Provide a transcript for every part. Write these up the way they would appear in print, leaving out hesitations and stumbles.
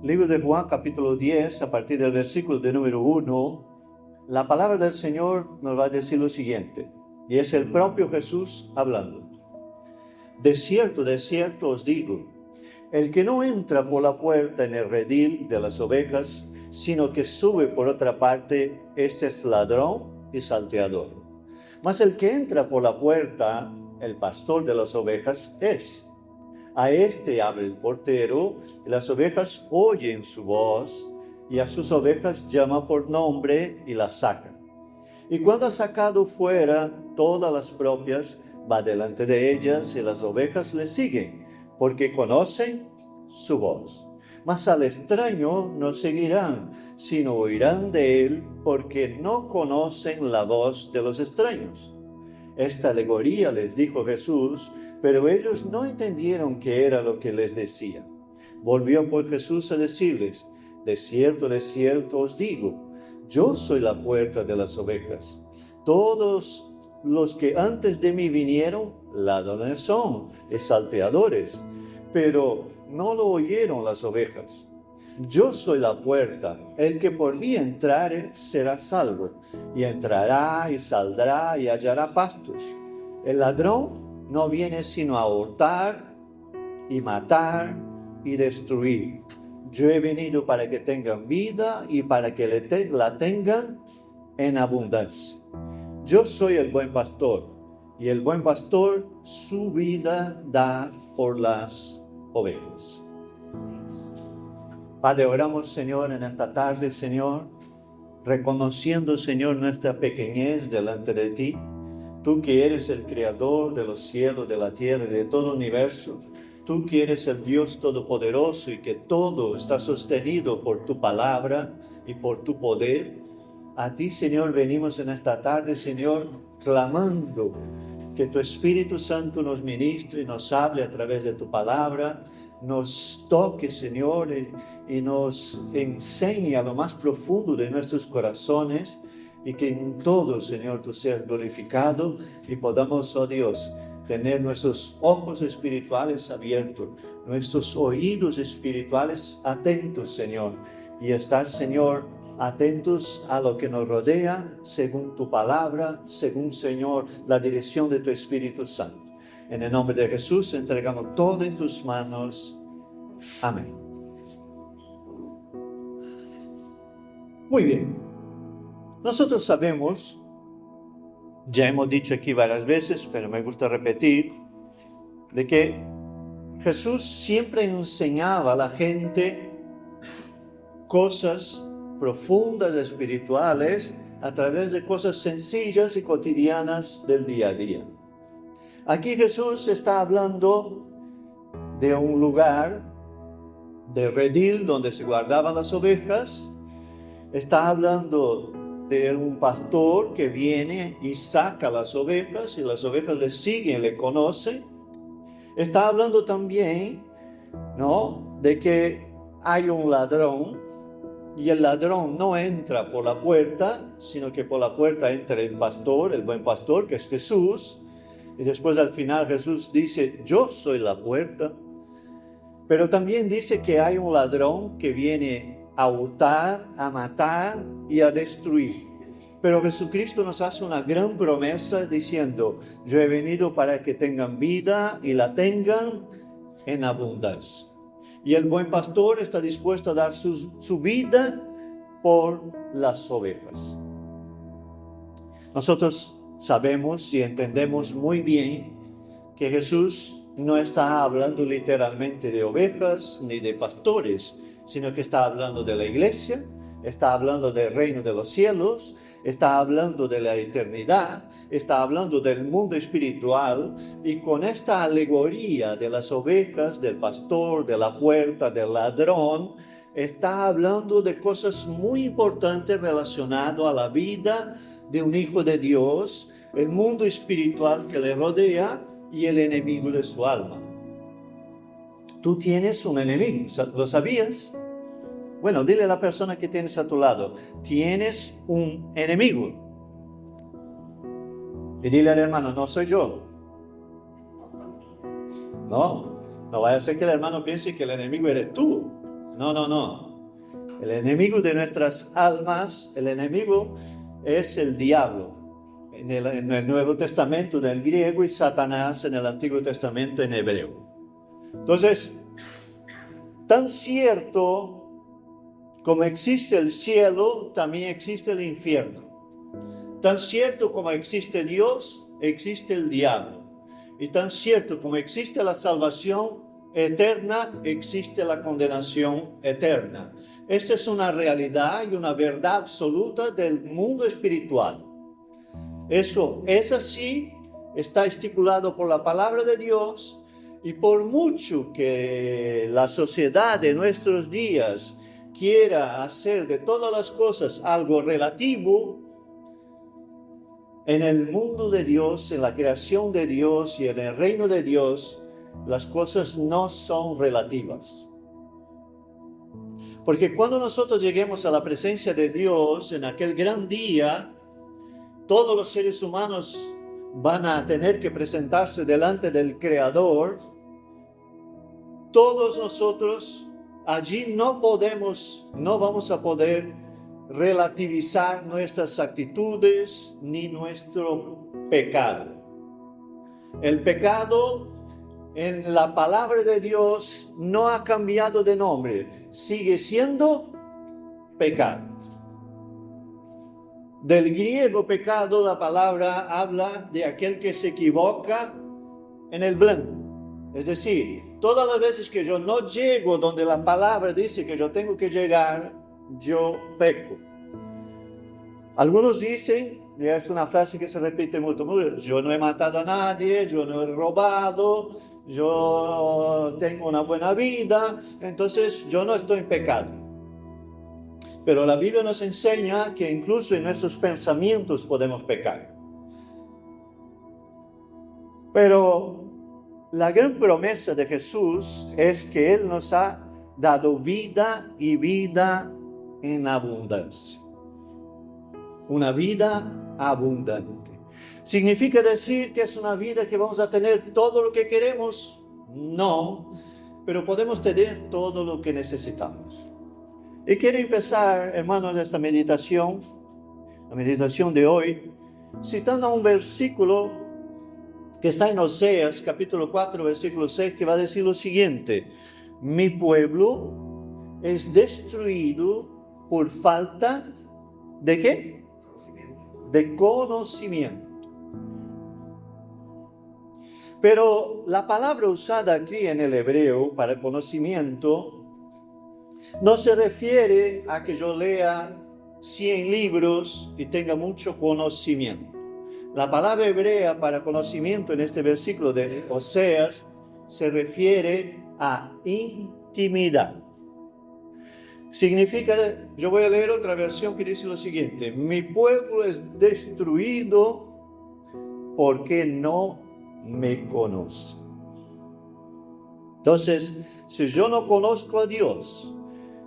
Libro de Juan, capítulo 10, a partir del versículo de número 1, la palabra del Señor nos va a decir lo siguiente, y es el propio Jesús hablando. De cierto os digo, el que no entra por la puerta en el redil de las ovejas, sino que sube por otra parte, este es ladrón y salteador. Mas el que entra por la puerta, el pastor de las ovejas es. A este abre el portero, y las ovejas oyen su voz, y a sus ovejas llama por nombre y las saca. Y cuando ha sacado fuera todas las propias, va delante de ellas, y las ovejas le siguen, porque conocen su voz. Mas al extraño no seguirán, sino oirán de él, porque no conocen la voz de los extraños. Esta alegoría les dijo Jesús, pero ellos no entendieron qué era lo que les decía. Volvió pues Jesús a decirles, de cierto os digo, yo soy la puerta de las ovejas. Todos los que antes de mí vinieron, ladrones son y salteadores, pero no lo oyeron las ovejas. Yo soy la puerta, el que por mí entrare será salvo, y entrará y saldrá y hallará pastos. El ladrón no viene sino a hurtar y matar y destruir. Yo he venido para que tengan vida y para que la tengan en abundancia. Yo soy el buen pastor, y el buen pastor su vida da por las ovejas. Padre, oramos, Señor, en esta tarde, Señor, reconociendo, Señor, nuestra pequeñez delante de ti. Tú que eres el creador de los cielos, de la tierra y de todo el universo. Tú que eres el Dios todopoderoso y que todo está sostenido por tu palabra y por tu poder. A ti, Señor, venimos en esta tarde, Señor, clamando que tu Espíritu Santo nos ministre y nos hable a través de tu palabra, nos toque, Señor, y nos enseñe a lo más profundo de nuestros corazones, y que en todo, Señor, tú seas glorificado y podamos, oh Dios, tener nuestros ojos espirituales abiertos, nuestros oídos espirituales atentos, Señor, y estar, Señor, atentos a lo que nos rodea, según tu palabra, según, Señor, la dirección de tu Espíritu Santo. En el nombre de Jesús entregamos todo en tus manos. Amén. Muy bien. Nosotros sabemos, ya hemos dicho aquí varias veces, pero me gusta repetir, de que Jesús siempre enseñaba a la gente cosas profundas, espirituales, a través de cosas sencillas y cotidianas del día a día. Aquí Jesús está hablando de un lugar de redil donde se guardaban las ovejas. Está hablando de un pastor que viene y saca las ovejas y las ovejas le siguen, le conocen. Está hablando también, ¿no?, de que hay un ladrón y el ladrón no entra por la puerta, sino que por la puerta entra el pastor, el buen pastor, que es Jesús. Y después al final Jesús dice, yo soy la puerta. Pero también dice que hay un ladrón que viene a hurtar, a matar y a destruir. Pero Jesucristo nos hace una gran promesa diciendo, yo he venido para que tengan vida y la tengan en abundancia. Y el buen pastor está dispuesto a dar su vida por las ovejas. Nosotros sabemos y entendemos muy bien que Jesús no está hablando literalmente de ovejas ni de pastores, sino que está hablando de la iglesia, está hablando del reino de los cielos, está hablando de la eternidad, está hablando del mundo espiritual, y con esta alegoría de las ovejas, del pastor, de la puerta, del ladrón, está hablando de cosas muy importantes relacionadas a la vida de un hijo de Dios, el mundo espiritual que le rodea y el enemigo de su alma. Tú tienes un enemigo, ¿lo sabías? Bueno, dile a la persona que tienes a tu lado, tienes un enemigo. Y dile al hermano, no soy yo. No vaya a ser que el hermano piense que el enemigo eres tú. No, no, no. El enemigo de nuestras almas, el enemigo es el diablo. En el Nuevo Testamento del griego y Satanás en el Antiguo Testamento en hebreo. Entonces, tan cierto como existe el cielo, también existe el infierno. Tan cierto como existe Dios, existe el diablo. Y tan cierto como existe la salvación eterna, existe la condenación eterna. Esta es una realidad y una verdad absoluta del mundo espiritual. Eso es así, está estipulado por la palabra de Dios, y por mucho que la sociedad de nuestros días quiera hacer de todas las cosas algo relativo, en el mundo de Dios, en la creación de Dios y en el reino de Dios, las cosas no son relativas. Porque cuando nosotros lleguemos a la presencia de Dios en aquel gran día, todos los seres humanos van a tener que presentarse delante del Creador. Todos nosotros allí no vamos a poder relativizar nuestras actitudes ni nuestro pecado. El pecado en la palabra de Dios no ha cambiado de nombre, sigue siendo pecado. Del griego pecado, la palabra habla de aquel que se equivoca en el blanco. Es decir, todas las veces que yo no llego donde la palabra dice que yo tengo que llegar, yo peco. Algunos dicen, y es una frase que se repite mucho, yo no he matado a nadie, yo no he robado, yo tengo una buena vida, entonces yo no estoy en pecado. Pero la Biblia nos enseña que incluso en nuestros pensamientos podemos pecar. Pero la gran promesa de Jesús es que Él nos ha dado vida y vida en abundancia. Una vida abundante. ¿Significa decir que es una vida que vamos a tener todo lo que queremos? No, pero podemos tener todo lo que necesitamos. Y quiero empezar, hermanos, esta meditación, la meditación de hoy, citando un versículo que está en Oseas, capítulo 4, versículo 6, que va a decir lo siguiente: mi pueblo es destruido por falta ¿de qué? De conocimiento. Pero la palabra usada aquí en el hebreo para conocimiento no se refiere a que yo lea 100 libros y tenga mucho conocimiento. La palabra hebrea para conocimiento en este versículo de Oseas se refiere a intimidad. Significa, yo voy a leer otra versión que dice lo siguiente: mi pueblo es destruido porque no me conoce. Entonces, si yo no conozco a Dios,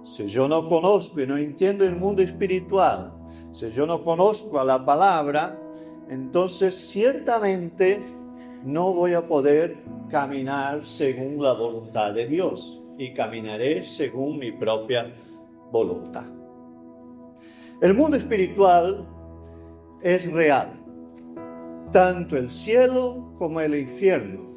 si yo no conozco y no entiendo el mundo espiritual, si yo no conozco a la palabra, entonces ciertamente no voy a poder caminar según la voluntad de Dios y caminaré según mi propia voluntad. El mundo espiritual es real, tanto el cielo como el infierno.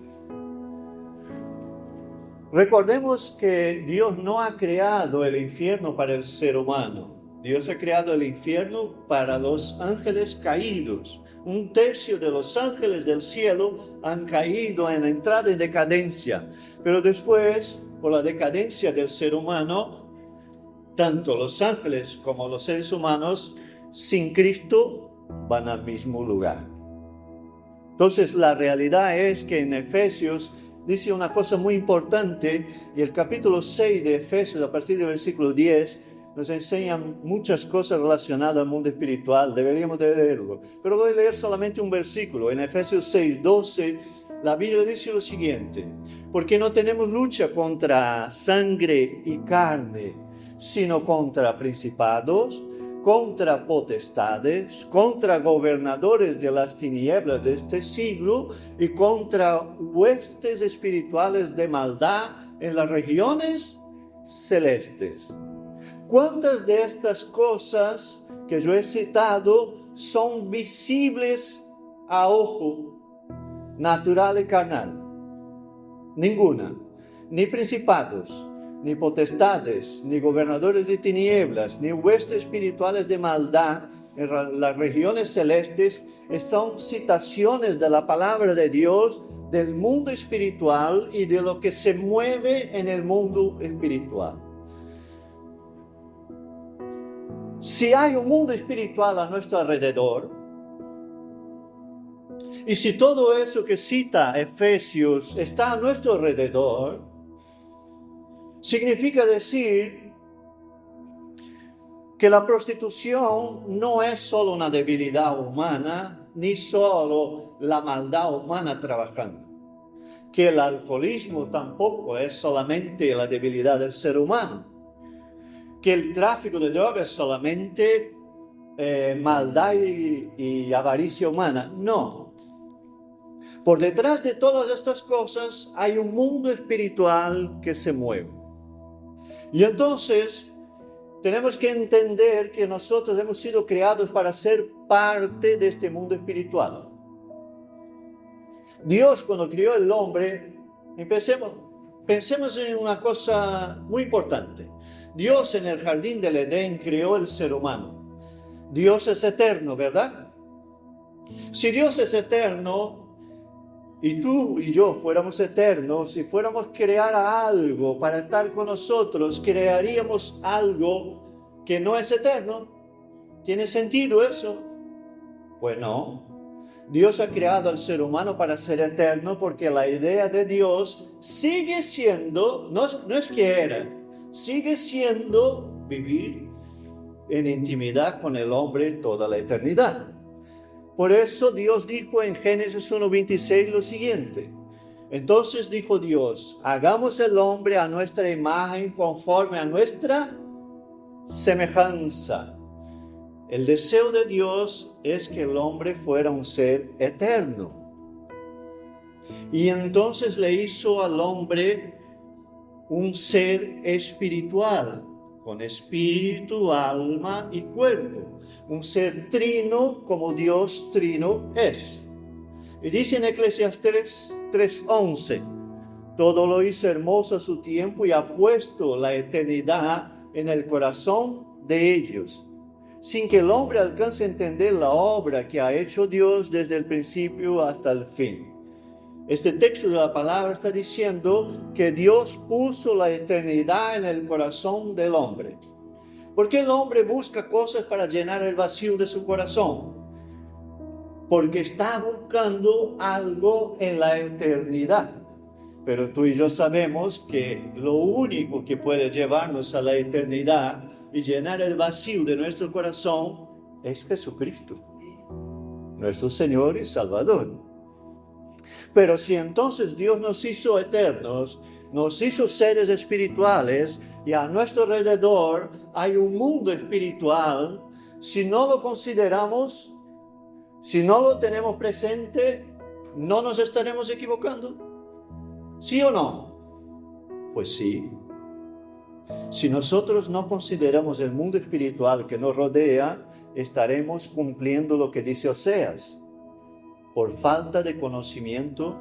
Recordemos que Dios no ha creado el infierno para el ser humano. Dios ha creado el infierno para los ángeles caídos. 1/3 de los ángeles del cielo han caído en entrada en decadencia. Pero después, por la decadencia del ser humano, tanto los ángeles como los seres humanos sin Cristo van al mismo lugar. Entonces, la realidad es que en Efesios dice una cosa muy importante, y el capítulo 6 de Efesios, a partir del versículo 10, nos enseña muchas cosas relacionadas al mundo espiritual. Deberíamos de leerlo, pero voy a leer solamente un versículo. En Efesios 6, 12, la Biblia dice lo siguiente: porque no tenemos lucha contra sangre y carne, sino contra principados, contra potestades, contra gobernadores de las tinieblas de este siglo y contra huestes espirituales de maldad en las regiones celestes. ¿Cuántas de estas cosas que yo he citado son visibles a ojo natural y carnal? Ninguna. Ni principados, ni potestades, ni gobernadores de tinieblas, ni huestes espirituales de maldad en las regiones celestes. Son citaciones de la palabra de Dios, del mundo espiritual y de lo que se mueve en el mundo espiritual. Si hay un mundo espiritual a nuestro alrededor, y si todo eso que cita Efesios está a nuestro alrededor, significa decir que la prostitución no es solo una debilidad humana, ni solo la maldad humana trabajando. Que el alcoholismo tampoco es solamente la debilidad del ser humano. Que el tráfico de drogas es solamente maldad y avaricia humana. No. Por detrás de todas estas cosas hay un mundo espiritual que se mueve. Y entonces tenemos que entender que nosotros hemos sido creados para ser parte de este mundo espiritual. Dios, cuando creó el hombre, pensemos en una cosa muy importante. Dios en el jardín del Edén creó el ser humano. Dios es eterno, ¿verdad? Si Dios es eterno, y tú y yo fuéramos eternos, y fuéramos a crear algo para estar con nosotros, crearíamos algo que no es eterno. ¿Tiene sentido eso? Pues no. Dios ha creado al ser humano para ser eterno, porque la idea de Dios sigue siendo, no es que era, sigue siendo vivir en intimidad con el hombre toda la eternidad. Por eso Dios dijo en Génesis 1:26 lo siguiente: entonces dijo Dios, hagamos el hombre a nuestra imagen, conforme a nuestra semejanza. El deseo de Dios es que el hombre fuera un ser eterno. Y entonces le hizo al hombre un ser espiritual, con espíritu, alma y cuerpo. Un ser trino como Dios trino es. Y dice en Eclesiastés 3:11, todo lo hizo hermoso a su tiempo y ha puesto la eternidad en el corazón de ellos, sin que el hombre alcance a entender la obra que ha hecho Dios desde el principio hasta el fin. Este texto de la palabra está diciendo que Dios puso la eternidad en el corazón del hombre. ¿Por qué el hombre busca cosas para llenar el vacío de su corazón? Porque está buscando algo en la eternidad. Pero tú y yo sabemos que lo único que puede llevarnos a la eternidad y llenar el vacío de nuestro corazón es Jesucristo, nuestro Señor y Salvador. Pero si entonces Dios nos hizo eternos, nos hizo seres espirituales, y a nuestro alrededor hay un mundo espiritual, si no lo consideramos, si no lo tenemos presente, ¿no nos estaremos equivocando? ¿Sí o no? Pues sí. Si nosotros no consideramos el mundo espiritual que nos rodea, estaremos cumpliendo lo que dice Oseas. Por falta de conocimiento,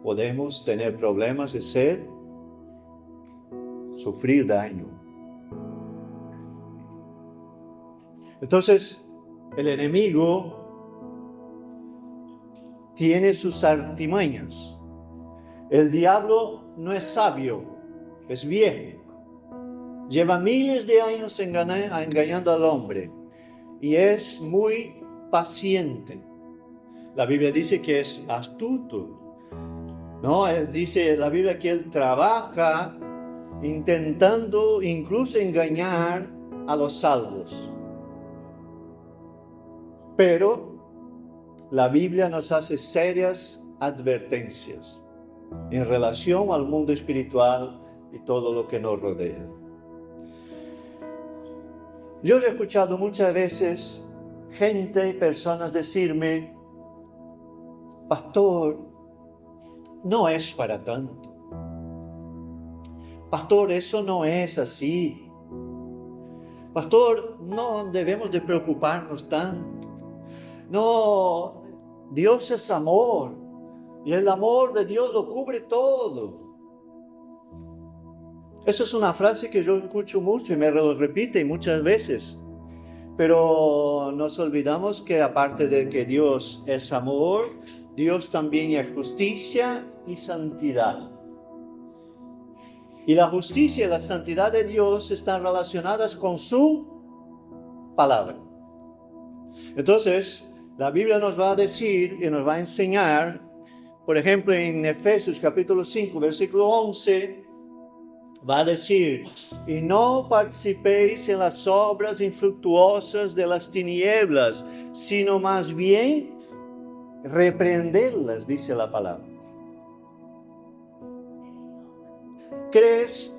podemos tener problemas de sufrir daño. Entonces, el enemigo tiene sus artimañas. El diablo no es sabio, es viejo. Lleva miles de años engañando al hombre y es muy paciente. La Biblia dice que es astuto. No, dice la Biblia que él trabaja intentando incluso engañar a los salvos. Pero la Biblia nos hace serias advertencias en relación al mundo espiritual y todo lo que nos rodea. Yo he escuchado muchas veces gente y personas decirme: pastor, no es para tanto. Pastor, eso no es así. Pastor, no debemos de preocuparnos tanto. No, Dios es amor y el amor de Dios lo cubre todo. Esa es una frase que yo escucho mucho y me lo repite muchas veces. Pero nos olvidamos que aparte de que Dios es amor, Dios también es justicia y santidad. Y la justicia y la santidad de Dios están relacionadas con su palabra. Entonces, la Biblia nos va a decir y nos va a enseñar, por ejemplo, en Efesios capítulo 5, versículo 11, va a decir, y no participéis en las obras infructuosas de las tinieblas, sino más bien reprenderlas, dice la palabra. ¿Crees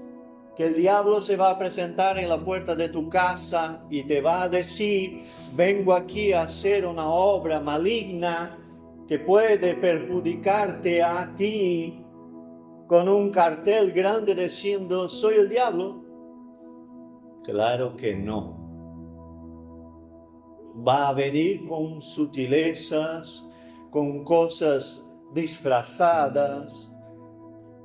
que el diablo se va a presentar en la puerta de tu casa y te va a decir, vengo aquí a hacer una obra maligna que puede perjudicarte a ti, con un cartel grande diciendo, soy el diablo? Claro que no. Va a venir con sutilezas, con cosas disfrazadas,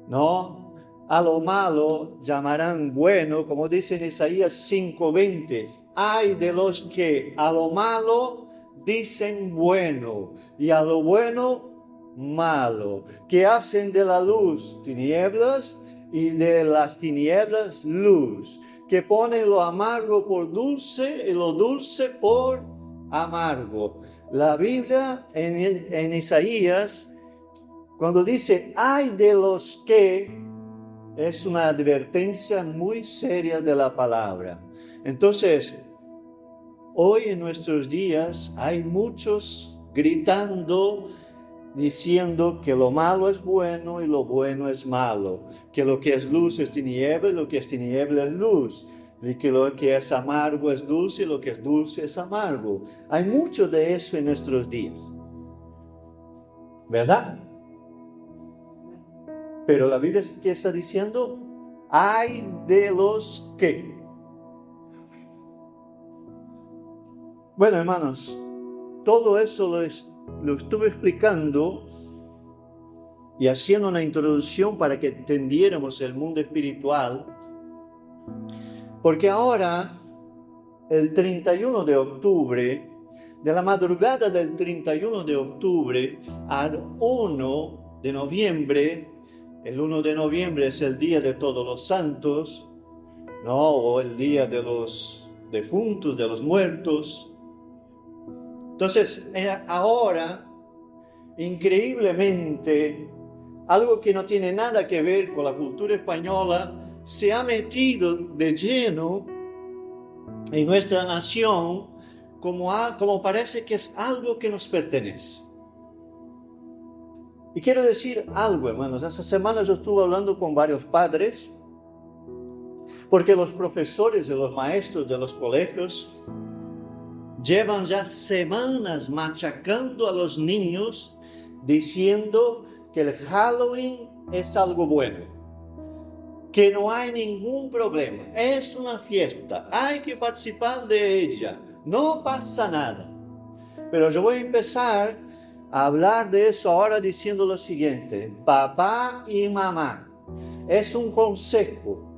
¿no? A lo malo llamarán bueno, como dice en Isaías 5:20. Ay de los que a lo malo dicen bueno y a lo bueno malo, que hacen de la luz tinieblas y de las tinieblas luz, que ponen lo amargo por dulce y lo dulce por amargo. La Biblia en Isaías, cuando dice ay de los que, es una advertencia muy seria de la palabra. Entonces, hoy en nuestros días hay muchos gritando, diciendo que lo malo es bueno y lo bueno es malo, que lo que es luz es tiniebla y lo que es tiniebla es luz, y que lo que es amargo es dulce y lo que es dulce es amargo. Hay mucho de eso en nuestros días, ¿verdad? Pero la Biblia, ¿qué está diciendo? Ay de los que. Bueno, hermanos, todo eso lo estuve explicando y haciendo una introducción para que entendiéramos el mundo espiritual, porque ahora, el 31 de octubre, de la madrugada del 31 de octubre al 1 de noviembre, el 1 de noviembre es el día de todos los santos, ¿no? O el día de los difuntos, de los muertos. Entonces, ahora, increíblemente, algo que no tiene nada que ver con la cultura española, se ha metido de lleno en nuestra nación como parece que es algo que nos pertenece. Y quiero decir algo, hermanos. Esta semana yo estuve hablando con varios padres, porque los profesores y los maestros de los colegios llevan ya semanas machacando a los niños, diciendo que el Halloween es algo bueno, que no hay ningún problema, es una fiesta, hay que participar de ella, no pasa nada. Pero yo voy a empezar a hablar de eso ahora diciendo lo siguiente: papá y mamá, es un consejo.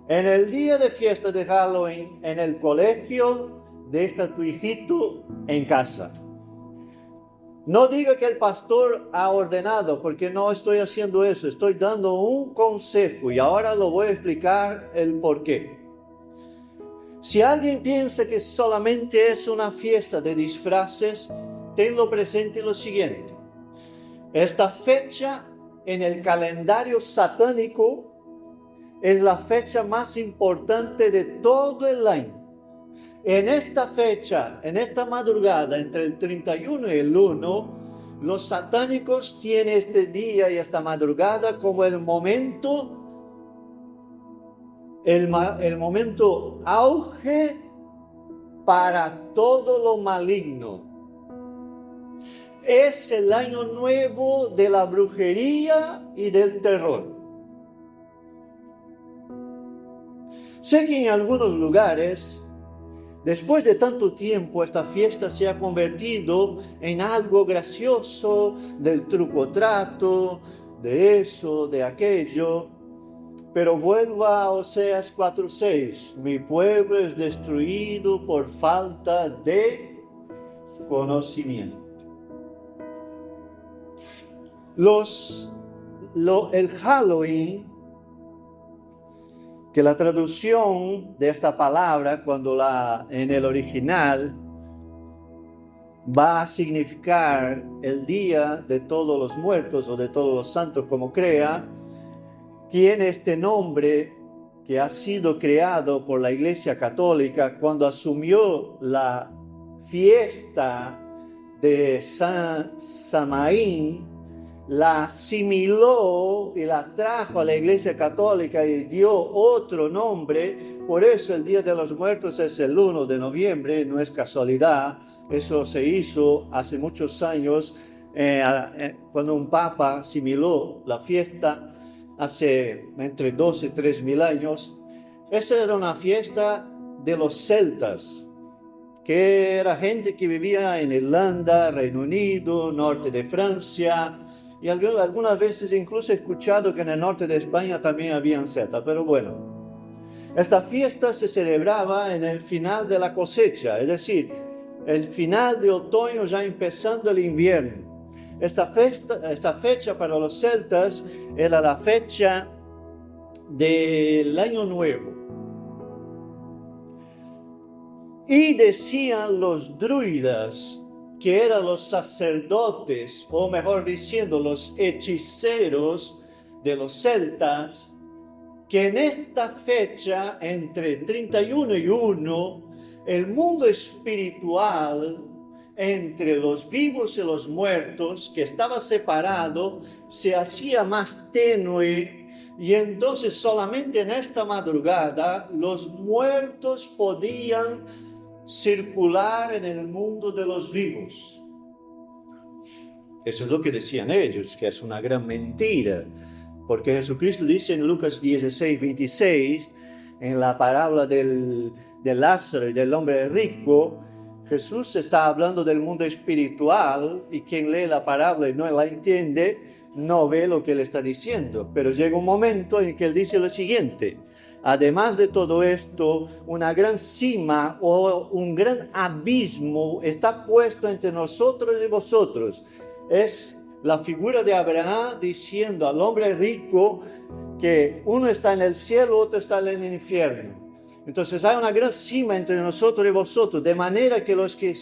En el día de fiesta de Halloween, en el colegio, deja a tu hijito en casa. No diga que el pastor ha ordenado, porque no estoy haciendo eso. Estoy dando un consejo y ahora lo voy a explicar el por qué. Si alguien piensa que solamente es una fiesta de disfraces, tenlo presente lo siguiente. Esta fecha en el calendario satánico es la fecha más importante de todo el año. En esta fecha, en esta madrugada, entre el 31 y el 1, los satánicos tienen este día y esta madrugada como el momento auge para todo lo maligno. Es el año nuevo de la brujería y del terror. Sé que en algunos lugares, después de tanto tiempo, esta fiesta se ha convertido en algo gracioso, del truco-trato, de eso, de aquello. Pero vuelvo a Oseas 4:6. Mi pueblo es destruido por falta de conocimiento. El Halloween, que la traducción de esta palabra, en el original, va a significar el Día de Todos los Muertos o de Todos los Santos, como crea, tiene este nombre que ha sido creado por la Iglesia Católica cuando asumió la fiesta de San Samaín, la asimiló y la trajo a la Iglesia Católica y dio otro nombre. Por eso el Día de los Muertos es el 1 de noviembre, no es casualidad. Eso se hizo hace muchos años cuando un papa asimiló la fiesta hace entre 2 y 3 mil años. Esa era una fiesta de los celtas, que era gente que vivía en Irlanda, Reino Unido, norte de Francia, y algunas veces incluso he escuchado que en el norte de España también habían celtas, pero bueno. Esta fiesta se celebraba en el final de la cosecha, es decir, el final de otoño ya empezando el invierno. Esta fecha para los celtas era la fecha del Año Nuevo. Y decían los druidas, que eran los sacerdotes, o mejor diciendo, los hechiceros de los celtas, que en esta fecha, entre 31 y 1, el mundo espiritual entre los vivos y los muertos, que estaba separado, se hacía más tenue, y entonces solamente en esta madrugada los muertos podían circular en el mundo de los vivos. Eso es lo que decían ellos, que es una gran mentira, porque Jesucristo dice en Lucas 16:26, en la parábola de Lázaro y del hombre rico, Jesús está hablando del mundo espiritual, y quien lee la parábola y no la entiende, no ve lo que él está diciendo. Pero llega un momento en que él dice lo siguiente: además de todo esto, una gran cima o un gran abismo está puesto entre nosotros y vosotros. Es la figura de Abraham diciendo al hombre rico que uno está en el cielo, otro está en el infierno. Entonces hay una gran cima entre nosotros y vosotros, de manera que los que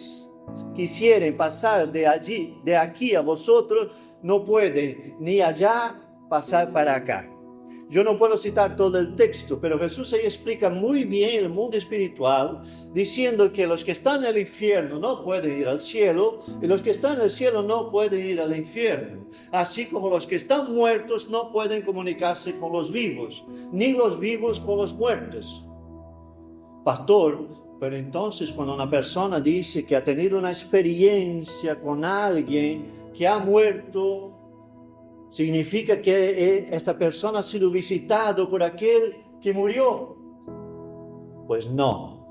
quisieren pasar de aquí a vosotros, no pueden ni allá pasar para acá. Yo no puedo citar todo el texto, pero Jesús ahí explica muy bien el mundo espiritual, diciendo que los que están en el infierno no pueden ir al cielo, y los que están en el cielo no pueden ir al infierno. Así como los que están muertos no pueden comunicarse con los vivos, ni los vivos con los muertos. Pastor, pero entonces cuando una persona dice que ha tenido una experiencia con alguien que ha muerto, ¿significa que esta persona ha sido visitado por aquel que murió? Pues no.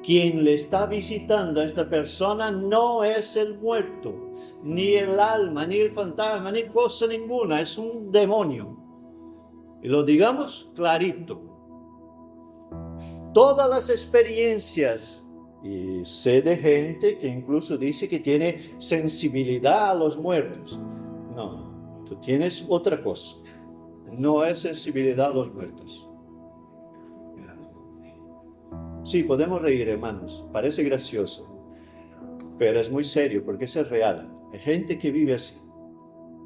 Quien le está visitando a esta persona no es el muerto, ni el alma, ni el fantasma, ni cosa ninguna, es un demonio. Y lo digamos clarito. Todas las experiencias, y sé de gente que incluso dice que tiene sensibilidad a los muertos. No, tú tienes otra cosa. No es sensibilidad a los muertos. Sí, podemos reír, hermanos. Parece gracioso. Pero es muy serio, porque eso es real. Hay gente que vive así.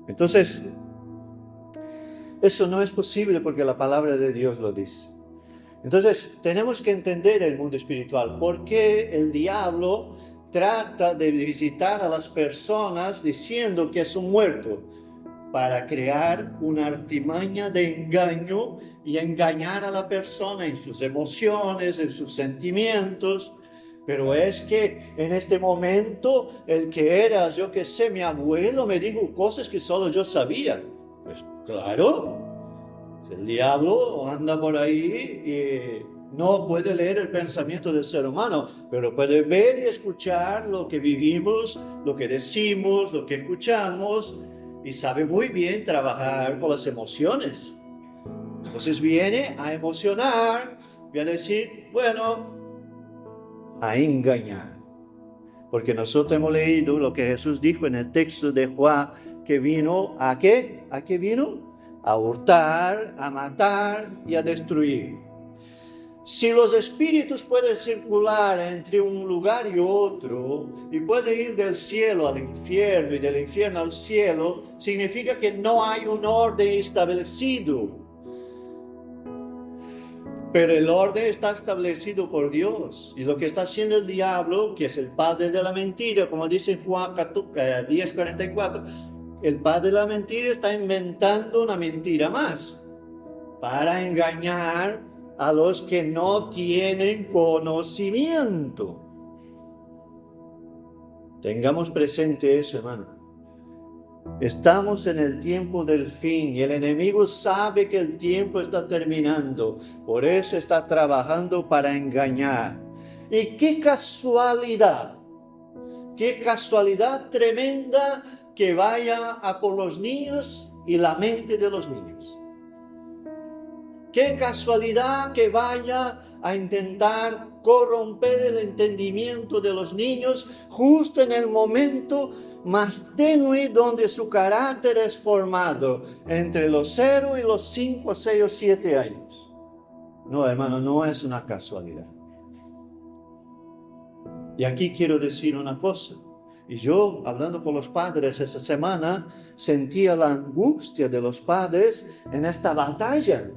Entonces, eso no es posible porque la palabra de Dios lo dice. Entonces, tenemos que entender el mundo espiritual. ¿Por qué el diablo trata de visitar a las personas diciendo que son muertos? Para crear una artimaña de engaño y engañar a la persona en sus emociones, en sus sentimientos. Pero es que en este momento, el que era, yo que sé, mi abuelo me dijo cosas que solo yo sabía. Pues claro. El diablo anda por ahí y no puede leer el pensamiento del ser humano, pero puede ver y escuchar lo que vivimos, lo que decimos, lo que escuchamos, y sabe muy bien trabajar con las emociones. Entonces viene a emocionar, viene a decir, bueno, a engañar. Porque nosotros hemos leído lo que Jesús dijo en el texto de Juan, que vino ¿a qué? ¿A qué vino? A hurtar, a matar y a destruir. Si los espíritus pueden circular entre un lugar y otro, y pueden ir del cielo al infierno y del infierno al cielo, significa que no hay un orden establecido. Pero el orden está establecido por Dios. Y lo que está haciendo el diablo, que es el padre de la mentira, como dice en Juan 10:44, el padre de la mentira está inventando una mentira más para engañar a los que no tienen conocimiento. Tengamos presente eso, hermano. Estamos en el tiempo del fin y el enemigo sabe que el tiempo está terminando. Por eso está trabajando para engañar. Y qué casualidad tremenda que vaya a por los niños y la mente de los niños. Qué casualidad que vaya a intentar corromper el entendimiento de los niños justo en el momento más tenue donde su carácter es formado, entre los 0 y los 5, 6 o 7 años. No, hermano, no es una casualidad. Y aquí quiero decir una cosa. Y yo, hablando con los padres esa semana, sentía la angustia de los padres en esta batalla.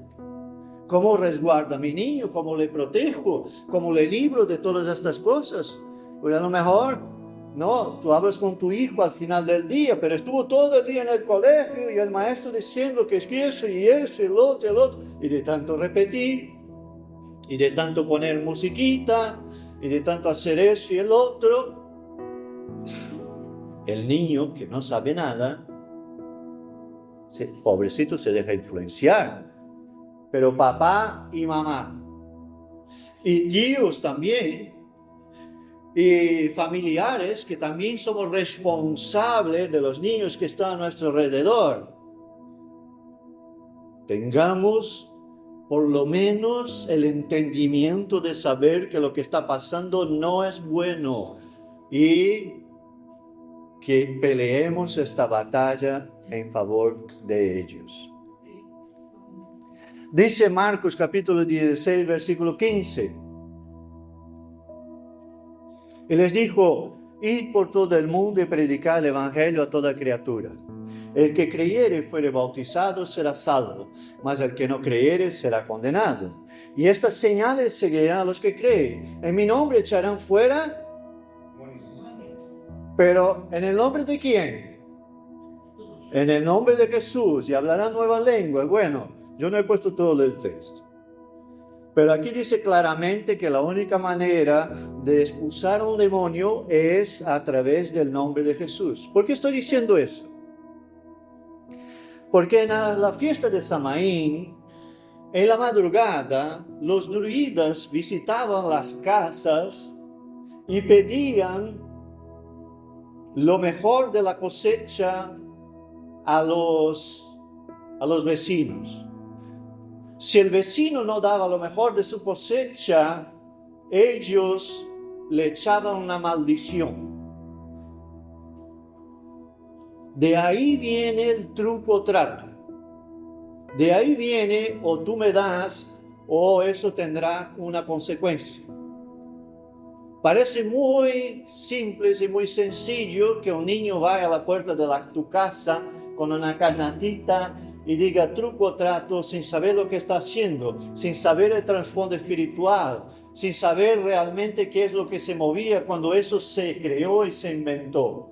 ¿Cómo resguardo a mi niño? ¿Cómo le protejo? ¿Cómo le libro de todas estas cosas? Pues a lo mejor, no, tú hablas con tu hijo al final del día, pero estuvo todo el día en el colegio y el maestro diciendo que es que eso y eso y el otro, y de tanto repetir, y de tanto poner musiquita, y de tanto hacer eso y el otro, el niño que no sabe nada, pobrecito, se deja influenciar. Pero papá y mamá, y tíos también, y familiares que también somos responsables de los niños que están a nuestro alrededor, tengamos por lo menos el entendimiento de saber que lo que está pasando no es bueno y que peleemos esta batalla en favor de ellos. Dice Marcos capítulo 16, versículo 15. Y les dijo, id por todo el mundo y predicad el evangelio a toda criatura. El que creyere y fuere bautizado será salvo, mas el que no creyere será condenado. Y estas señales seguirán a los que creen. En mi nombre echarán fuera. Pero ¿en el nombre de quién? En el nombre de Jesús. Y hablarán nuevas lenguas. Bueno, yo no he puesto todo el texto. Pero aquí dice claramente que la única manera de expulsar a un demonio es a través del nombre de Jesús. ¿Por qué estoy diciendo eso? Porque en la fiesta de Samaín, en la madrugada, los druidas visitaban las casas y pedían lo mejor de la cosecha a los vecinos. Si el vecino no daba lo mejor de su cosecha, ellos le echaban una maldición. De ahí viene el truco trato. De ahí viene o tú me das o eso tendrá una consecuencia. Parece muy simple y muy sencillo que un niño vaya a la puerta de tu casa con una canastita y diga truco o trato sin saber lo que está haciendo, sin saber el trasfondo espiritual, sin saber realmente qué es lo que se movía cuando eso se creó y se inventó.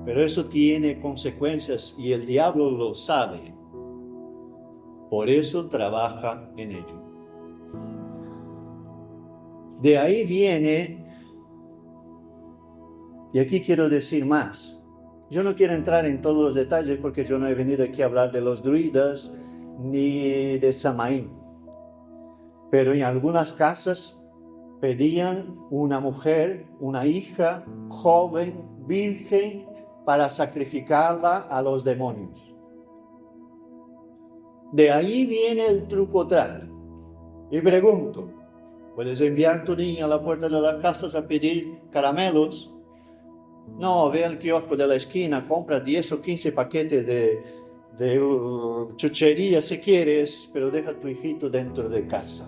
Pero eso tiene consecuencias y el diablo lo sabe. Por eso trabaja en ello. De ahí viene, y aquí quiero decir más. Yo no quiero entrar en todos los detalles porque yo no he venido aquí a hablar de los druidas, ni de Samaín. Pero en algunas casas pedían una mujer, una hija joven, virgen, para sacrificarla a los demonios. De ahí viene el truco trato. Y pregunto, ¿puedes enviar tu niña a la puerta de las casas a pedir caramelos? No, ve al kiosco de la esquina, compra 10 o 15 paquetes de chuchería si quieres, pero deja a tu hijito dentro de casa.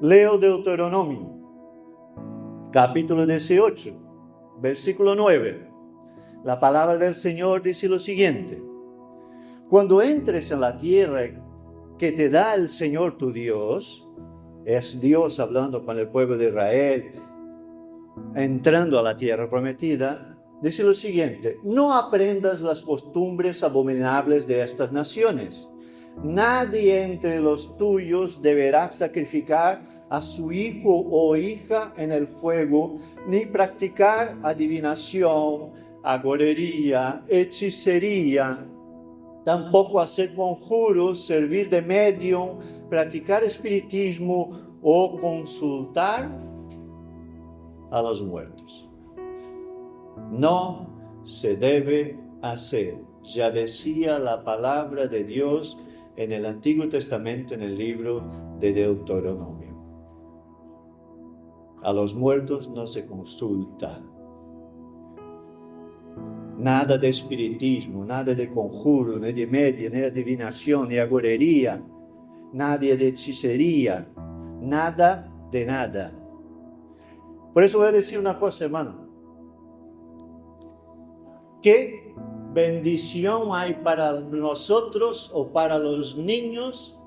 Leo Deuteronomio, capítulo 18, versículo 9. La palabra del Señor dice lo siguiente: cuando entres en la tierra que te da el Señor tu Dios, es Dios hablando con el pueblo de Israel, entrando a la tierra prometida, dice lo siguiente: no aprendas las costumbres abominables de estas naciones. Nadie entre los tuyos deberá sacrificar a su hijo o hija en el fuego, ni practicar adivinación, agorería, hechicería, tampoco hacer conjuros, servir de medium, practicar espiritismo o consultar a los muertos. No se debe hacer. Ya decía la palabra de Dios en el Antiguo Testamento, en el libro de Deuteronomio. A los muertos no se consulta. Nada de espiritismo, nada de conjuro, ni de media, ni de adivinación, ni agorería, nada de hechicería, nada de nada. Por eso voy a decir una cosa, hermano. ¿Qué bendición hay para nosotros o para los niños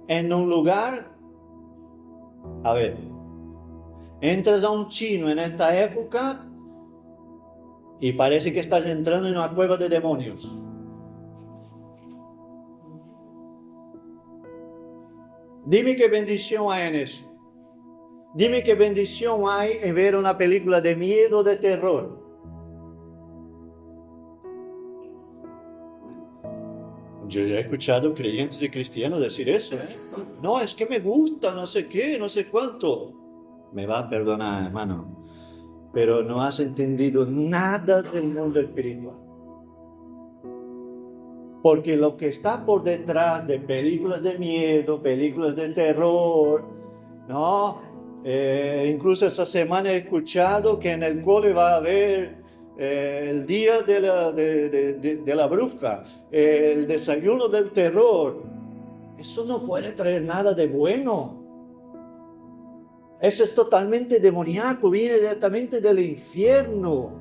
en un lugar? A ver, entras a un chino en esta época y parece que estás entrando en una cueva de demonios. Dime qué bendición hay en eso. Dime qué bendición hay en ver una película de miedo, de terror. Yo ya he escuchado creyentes y cristianos decir eso. No, es que me gusta, no sé qué, no sé cuánto. Me va a perdonar, hermano, pero no has entendido nada del mundo espiritual. Porque lo que está por detrás de películas de miedo, películas de terror, ¿no? Incluso esta semana he escuchado que en el cole va a haber el día de la bruja, el desayuno del terror. Eso no puede traer nada de bueno. Eso es totalmente demoníaco, viene directamente del infierno.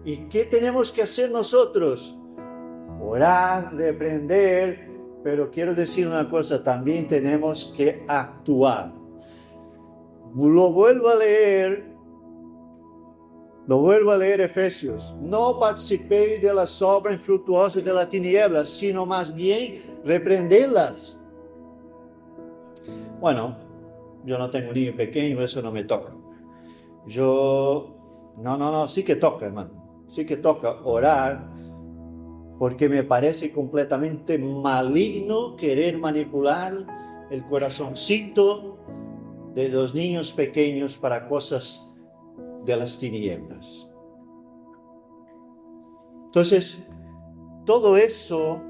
¿Y qué tenemos que hacer nosotros? Orar, reprender, pero quiero decir una cosa, también tenemos que actuar. Lo vuelvo a leer Efesios. No participéis de las obras infructuosas de la tiniebla, sino más bien reprenderlas. Bueno, yo no tengo niño pequeño, eso no me toca. Sí que toca, hermano. Sí que toca orar, porque me parece completamente maligno querer manipular el corazoncito de los niños pequeños para cosas de las tinieblas. Entonces, todos esos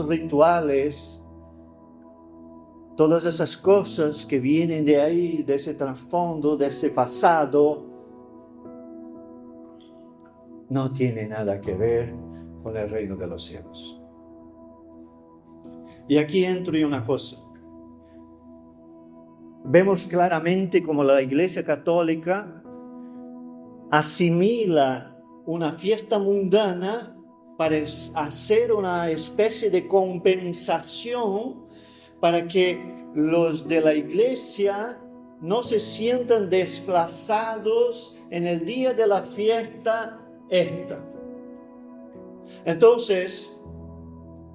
rituales, todas esas cosas que vienen de ahí, de ese trasfondo, de ese pasado, no tienen nada que ver con el reino de los cielos. Y aquí entro en una cosa. Vemos claramente cómo la Iglesia Católica asimila una fiesta mundana para hacer una especie de compensación para que los de la Iglesia no se sientan desplazados en el día de la fiesta esta. Entonces,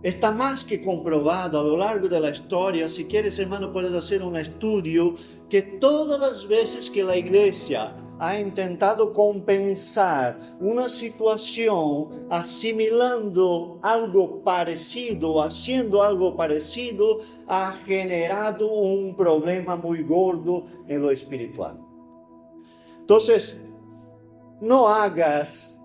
está más que comprobado a lo largo de la historia. Si quieres, hermano, puedes hacer un estudio, que todas las veces que la Iglesia ha intentado compensar una situación asimilando algo parecido, haciendo algo parecido, ha generado un problema muy gordo en lo espiritual. Entonces, no hagas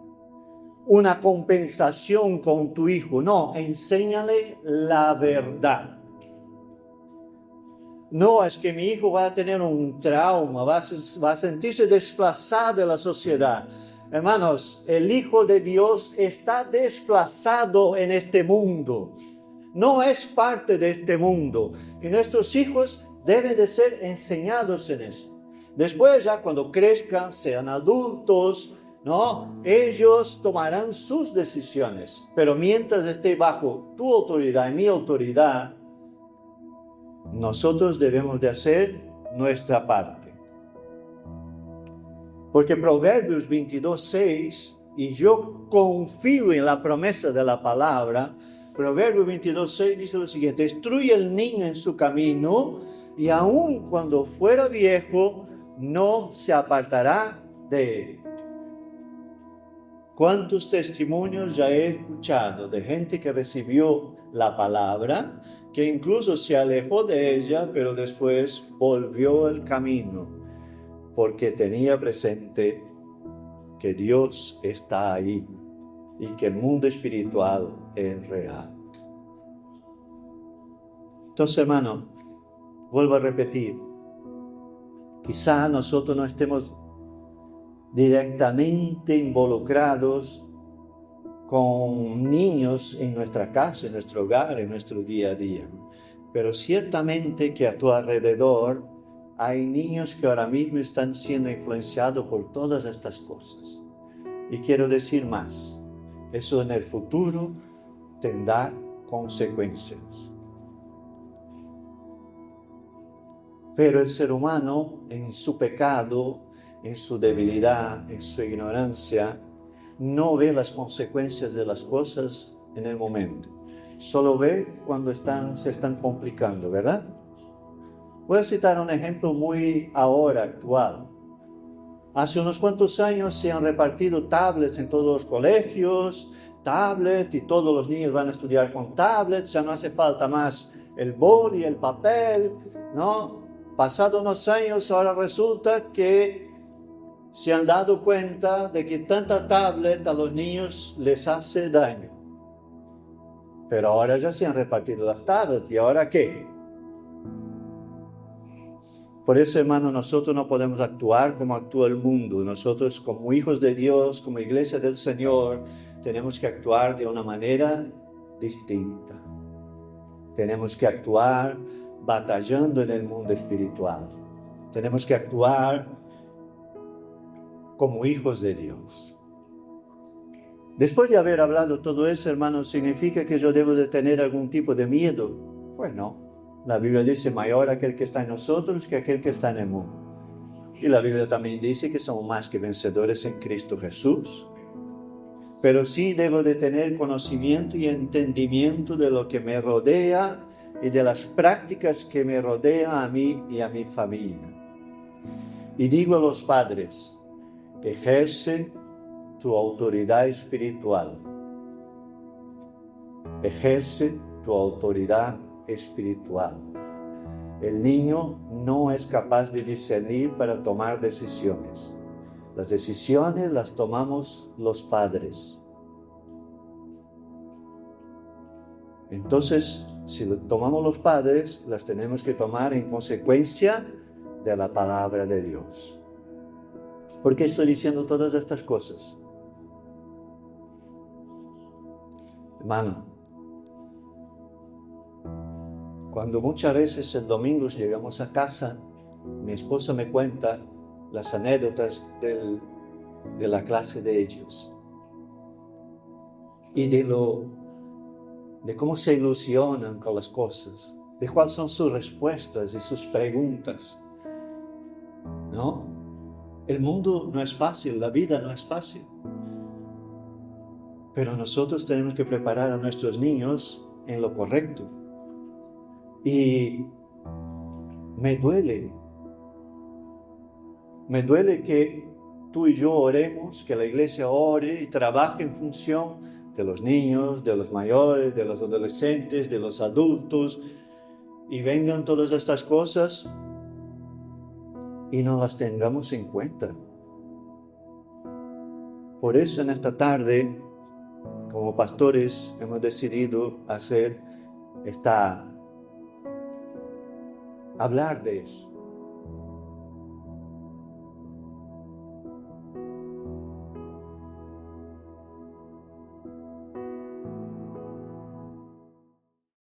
una compensación con tu hijo, no, enséñale la verdad. No, es que mi hijo va a tener un trauma, va a sentirse desplazado de la sociedad. Hermanos, el Hijo de Dios está desplazado en este mundo. No es parte de este mundo. Y nuestros hijos deben de ser enseñados en eso. Después ya cuando crezcan, sean adultos, ¿no? Ellos tomarán sus decisiones. Pero mientras esté bajo tu autoridad y mi autoridad, nosotros debemos de hacer nuestra parte. Porque Proverbios 22:6, y yo confío en la promesa de la palabra, Proverbios 22:6 dice lo siguiente: instruye al niño en su camino, y aun cuando fuera viejo, no se apartará de él. ¿Cuántos testimonios ya he escuchado de gente que recibió la palabra, que incluso se alejó de ella, pero después volvió al camino, porque tenía presente que Dios está ahí y que el mundo espiritual es real? Entonces, hermano, vuelvo a repetir, quizá nosotros no estemos directamente involucrados con niños en nuestra casa, en nuestro hogar, en nuestro día a día. Pero ciertamente que a tu alrededor hay niños que ahora mismo están siendo influenciados por todas estas cosas. Y quiero decir más, eso en el futuro tendrá consecuencias. Pero el ser humano, en su pecado, en su debilidad, en su ignorancia, no ve las consecuencias de las cosas en el momento. Solo ve cuando se están complicando, ¿verdad? Voy a citar un ejemplo muy actual. Hace unos cuantos años se han repartido tablets en todos los colegios, tablets, y todos los niños van a estudiar con tablets, ya no hace falta más el boli, el papel, ¿no? Pasados unos años, ahora resulta que se han dado cuenta de que tanta tablet a los niños les hace daño. Pero ahora ya se han repartido las tablets, ¿y ahora qué? Por eso, hermano, nosotros no podemos actuar como actúa el mundo. Nosotros, como hijos de Dios, como iglesia del Señor, tenemos que actuar de una manera distinta. Tenemos que actuar batallando en el mundo espiritual. Tenemos que actuar como hijos de Dios. Después de haber hablado todo eso, hermanos, ¿significa que yo debo de tener algún tipo de miedo? Pues no. La Biblia dice, mayor aquel que está en nosotros que aquel que está en el mundo. Y la Biblia también dice que somos más que vencedores en Cristo Jesús. Pero sí debo de tener conocimiento y entendimiento de lo que me rodea y de las prácticas que me rodean a mí y a mi familia. Y digo a los padres, ejerce tu autoridad espiritual. Ejerce tu autoridad espiritual. El niño no es capaz de discernir para tomar decisiones. Las decisiones las tomamos los padres. Entonces, si lo tomamos los padres, las tenemos que tomar en consecuencia de la palabra de Dios. ¿Por qué estoy diciendo todas estas cosas? Hermano, cuando muchas veces el domingo llegamos a casa, mi esposa me cuenta las anécdotas de la clase de ellos y de cómo se ilusionan con las cosas, de cuáles son sus respuestas y sus preguntas, ¿no? El mundo no es fácil, la vida no es fácil. Pero nosotros tenemos que preparar a nuestros niños en lo correcto. Y me duele que tú y yo oremos, que la iglesia ore y trabaje en función de los niños, de los mayores, de los adolescentes, de los adultos, y vengan todas estas cosas y no las tengamos en cuenta. Por eso en esta tarde, como pastores, hemos decidido hablar de eso.